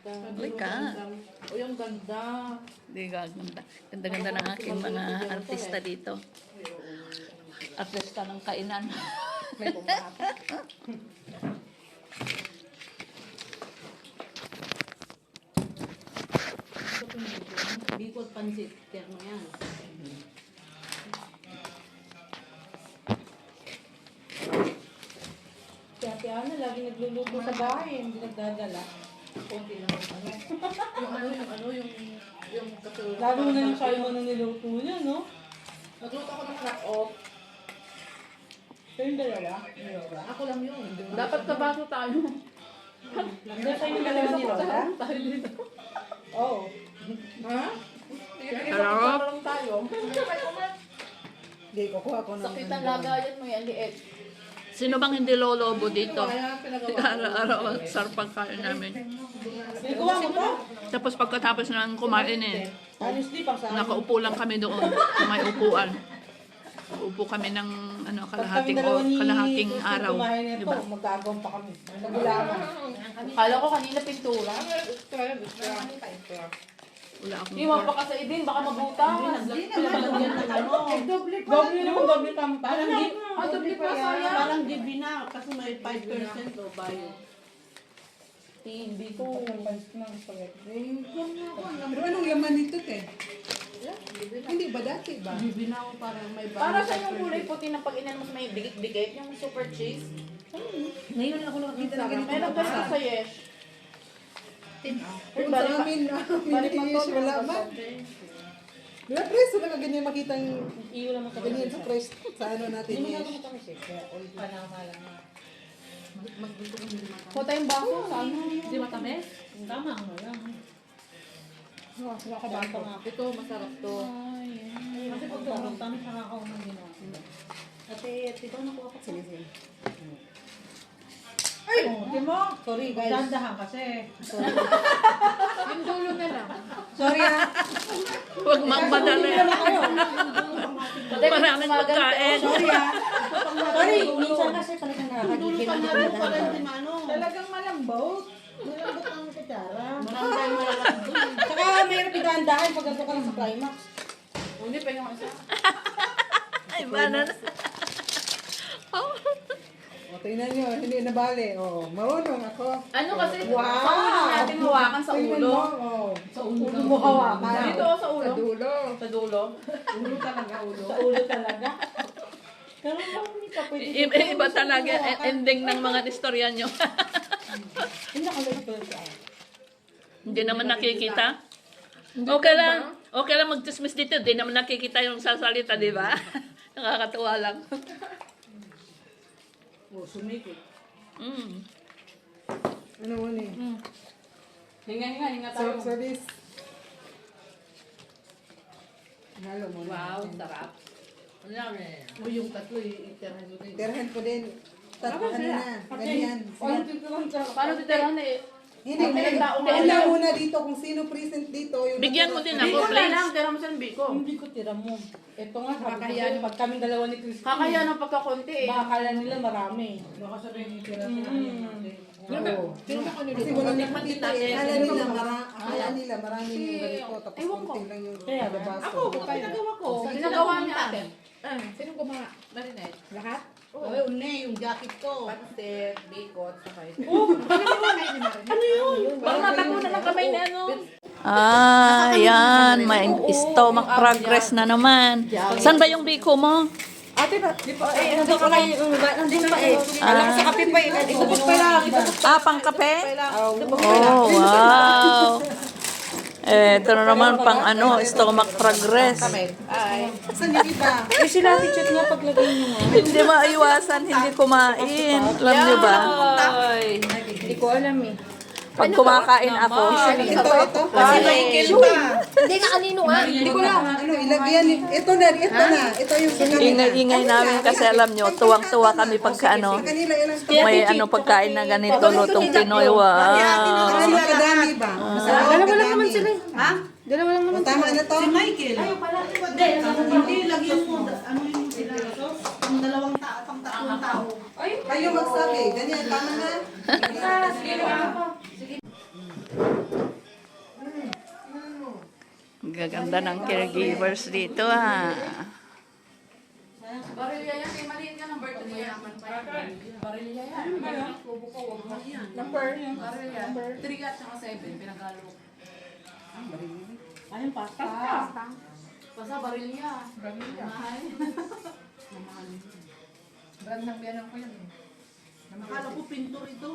Halika. Uy, ang ganda. Hindi gaganda. Ganda-ganda ng aking mga artista dito. Artista ng kainan. May pumahat. Bikot pansit. Terno yan. Si Ate Ana, lagi nagluluto sa bahay. Hindi nagdadala. Kunti lang yung katulad. Lalo na yung sayo mo na niluto niya, no? Nagluto ako ng crack off. Pero yung dalawa, nilola. Ako lang yun. Dapat kabaso tayo. Hindi sa yung dalawa nilola? Tayo dito. Oo. Ha? Hello? lang tayo. Hindi, kukuha ko ng... Sakit ang lagayan mo yan, liit. Sino bang hindi lolobo dito? Kaya pinagawa. Araw-araw ang sarap ang kain namin. Kukuha mo to? Tapos pagkatapos ng kumain Honestly, pang sa akin. nakaupo lang kami doon. May upuan. Upo kami ng kalahating araw. Di Diba? Magkagawang pa kami. Nagulangan. Kala ko kanina pintura. Wala akong... Hindi mo pa kasi din, baka mabutas. Doble naman, doble pa. Parang di... Doble pa sayang. Parang GB na, kasi may 5% o bayo. Hindi ko. Pero anong laman nito, te? Hindi ba dati ba? GB na ako parang may bayo. Para sa yung kulay puti na pag inan mas may dikit-dikit, yung super cheese. Ngayon ako nakakita na ganito. Meron ba sa Yesh? Kung sa amin, yes, wala man. Diba, press? Wala ka ganyan makita yung Iyo naman sa ganyan sa press sa ano natin, Hindi mo yes. naman kami siya. Kaya all panama lang. Puta yung baso, saan? Hindi matamis? Tama mo lang. Wala ka baso nga. Ito, masarap to. Kasi pag sobrang tamis, nakakaunang ginawa. Ate, ikaw nakuha pa. Sige, sige. Ay! Di mo? Sorry, guys. Dandahan kasi. Yung dulo na lang. Sorry, ha? Huwag magmadali. Maraming pagkain. Sorry, ha? Sorry, minsan kasi talagang nakakagigil ang Ano? Talagang malambot. Malambot ang kutsara. Marami tayong malalaki doon. Saka mayroon pindahan-dahan pag ka lang sa climax. Hindi pa yung isa. Ay, banana. O, tingnan nyo, hindi nabali. O, marunong ako. Ano kasi, Wow! sa ulo natin hawakan sa Tingnan ulo. mo, o. Sa ulo mo hawakan. Dito o sa ulo? Sa dulo. Sa dulo. Ulo talaga, ulo. Sa ulo talaga. Pero hindi ka pwede. Iba talaga ending ng mga istorya nyo. Hindi nakalagay pala sa akin. Hindi naman nakikita. Okay lang mag-dismiss dito. Hindi naman nakikita yung sasalita, di ba? Nakakatuwa lang. Oh, sumikot. Mm. Ano mo ni? Hinga tayo. So this. Halo mo na. Wow, sarap. Ano lang eh. O yung tatlo, itirahan mo din. Tirahan ko din. Ano na, ganyan. Paano titirahan eh? Hindi, una muna dito kung sino present dito. Yung Bigyan mo din ako, Biko na please. lang, tira mo sa biko. Hindi ko tira mo. Ito nga, sabi ko Kakahiya sa'yo, pag kaming dalawa ni Christine, Kakaya ng pagkakonti eh. baka akala nila marami. Baka sabihin yung tira Oo. Kasi wala nakikita eh. Akala nila marami yung ganito. Tapos Ewan ko. konti lang yung Kaya ba? baso. Pinagawa ko. Pinagawa niya atin. Sinong gumawa? Marinette. Lahat? Ay, une, yung jacket ko. Pansit, bikot, saka ito. Ano yun? Parang matapunan ng kamay na ano. Ah, yan. May stomach progress na naman. Saan ba yung biko mo? Ate ba? Nandun ka kayo, nandun pa eh. Alam ko sa kape pa eh. Itubos pa lang. Ah, pang kape? Oh, wow. Ito na naman pang stomach progress. Saan yung iba? Eh sila, teacher nga paglagay niyo nga. Hindi maiwasan, hindi kumain. Alam niyo ba? Hindi ko alam eh. Pag kumakain ako, Ito. Si Michael pa. Hindi nga kanino nga. Hindi ko lang. Ano, ilagyan. Ito na. Ito yung ingay-ingay namin kasi alam niyo, tuwang-tuwa kami pagka Kanila ilang may pagkain na ganito, lutong Pinoy. Wow. Ano kadami ba? Dalawa lang naman sila. Ha? Dalawa lang naman. Tama na to? Si Michael. Ayaw pala. Hindi, lagyan mo. Ano yung sila? Ang dalawang tatlong tao. Kayo magsabi. Ganyan, tama na. Sige, Gaganda ng caregivers dito ah. Barilya yan, eh, maliit yan ang birthday yan. Barilya yan. Number. Barilya. 3 at saka 7, pinagalo. Ayun, pasta. Basta barilya. Mahal. Mahal. Brand ng biyanan ko yan eh. Akala ko pinto ito.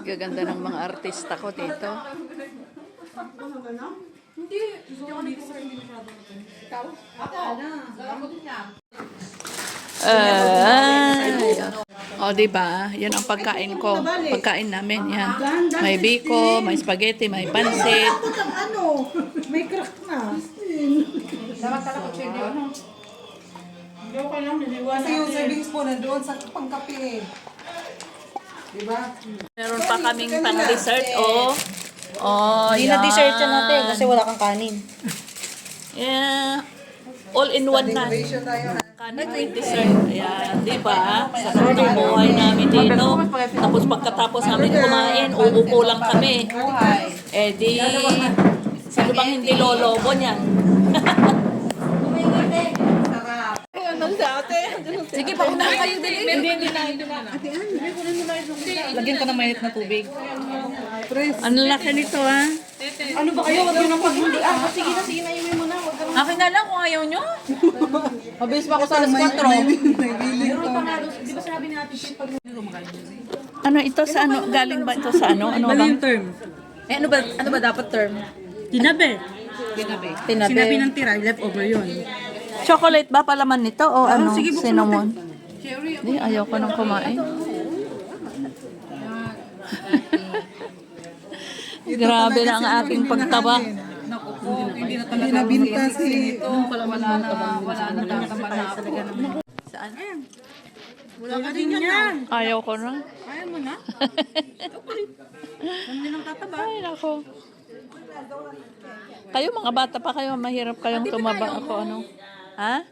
Gaganda ng mga artista ko dito. Ano gano'n? Hindi. Gusto ko dito sir, hindi masyado. Ikaw? Ako. Ako din yan. O, diba? Yan ang pagkain ko. Pagkain namin, yan. May biko, may spaghetti, may pansit. Takot ang ano. May crack na. Dapat pala ko check yun. Hindi ko lang, niliwan Kasi yung serving spoon nandoon sa pangkape eh. Diba? Meron pa kaming pang-dessert, oh. Oh, Hindi na dessert yan natin kasi wala kang kanin. Yeah. All in one na. Decoration tayo ha. Kanin with dessert. Ayan, di ba? Sarap ng buhay namin dito. Tapos pagkatapos namin kumain, uupo lang kami. Eh di, sino bang hindi lolobo niyan? Sige, pauna kayo din. Hindi na. Lagyan ka ng mainit na tubig. Ano laki nito, ha? Ano ba kayo? Huwag nyo nang pag-hindi. Sige na, inumin mo na. Huwag ka na. Akin na lang kung ayaw nyo. Mabilis pa ako sa alas 4. Meron pa nga, di ba sabi natin, pag Ano ito sa ano? Galing ba ito sa ano? Ano bang? term. Eh, ano ba dapat term? Tinabi. Tinabi. Sinabi ng tira, leftover yun. Chocolate ba palaman nito o ano? Cinnamon? Hindi, ayaw ko nang kumain. Grabe na ang aking pagtaba. Hindi na binta si... Wala na tataba na ako. Saan? Wala ka din yan. Ayaw ko na. Ayaw mo na? Hindi nang tataba. Ay, nako. Kayo mga bata pa kayo, mahirap kayong tumaba ako ano. Ha?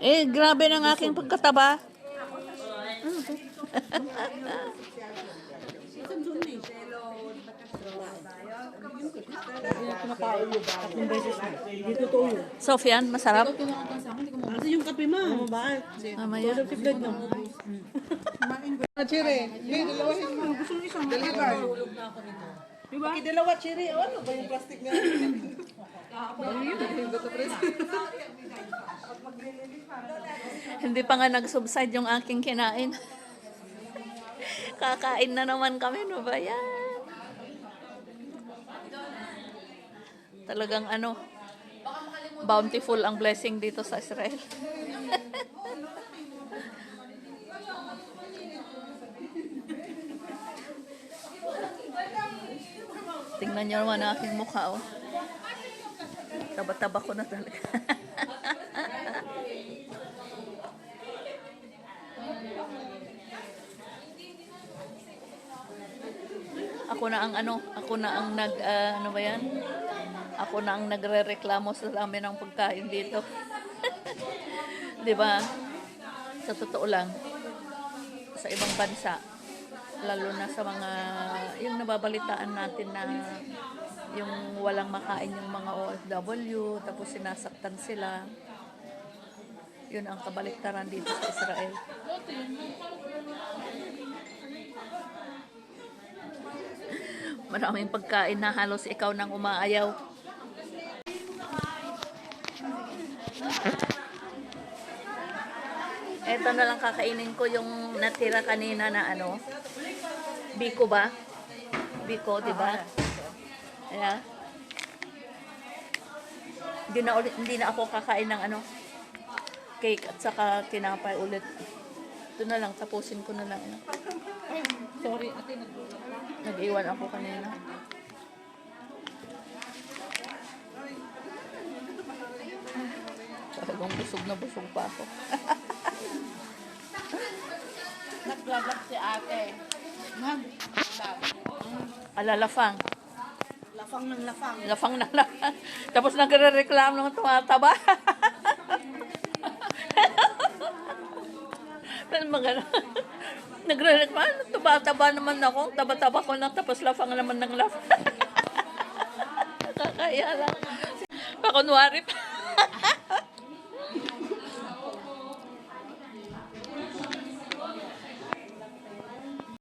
Eh, grabe ng aking pagkataba. Sofian, masarap? Kasi yung kape mo. Mamaya. Chire. Hey, dalawahin mo. Gusto mo isang deliver. Diba? Dalawa chire. Ano ba yung plastic na? Hindi pa nga nag-subside yung aking kinain. Kakain na naman kami, no ba yan? Talagang ano, bountiful ang blessing dito sa Israel. Tingnan niyo naman ang aking mukha, oh. Taba-taba ko na talaga. Ako na ang ano, ako na ang ano ba yan? Ako na ang nagrereklamo sa amin ng pagkain dito. 'Di ba? Sa totoo lang, sa ibang bansa, lalo na sa mga yung nababalitaan natin na yung walang makain yung mga OFW, tapos sinasaktan sila. Yun ang kabaliktaran dito sa Israel. Maraming pagkain na halos ikaw nang umaayaw. Ito na lang kakainin ko yung natira kanina na ano. Biko ba? Biko, di ba? Yeah. Hindi na ako kakain ng ano, cake at saka tinapay ulit. Ito na lang, tapusin ko na lang. Sorry, ate. Nag-iwan ako kanina. Talagang busog na busog pa ako. Naglalap si ate. Alalafang. lafang ng lafang. Lafang na lafang. Tapos nagre-reklamo ng tumataba. Nagre-reklamo, tumataba naman ako. Taba-taba ko lang, tapos lafang naman ng lafang. Nakakaya lang. Pakunwari pa.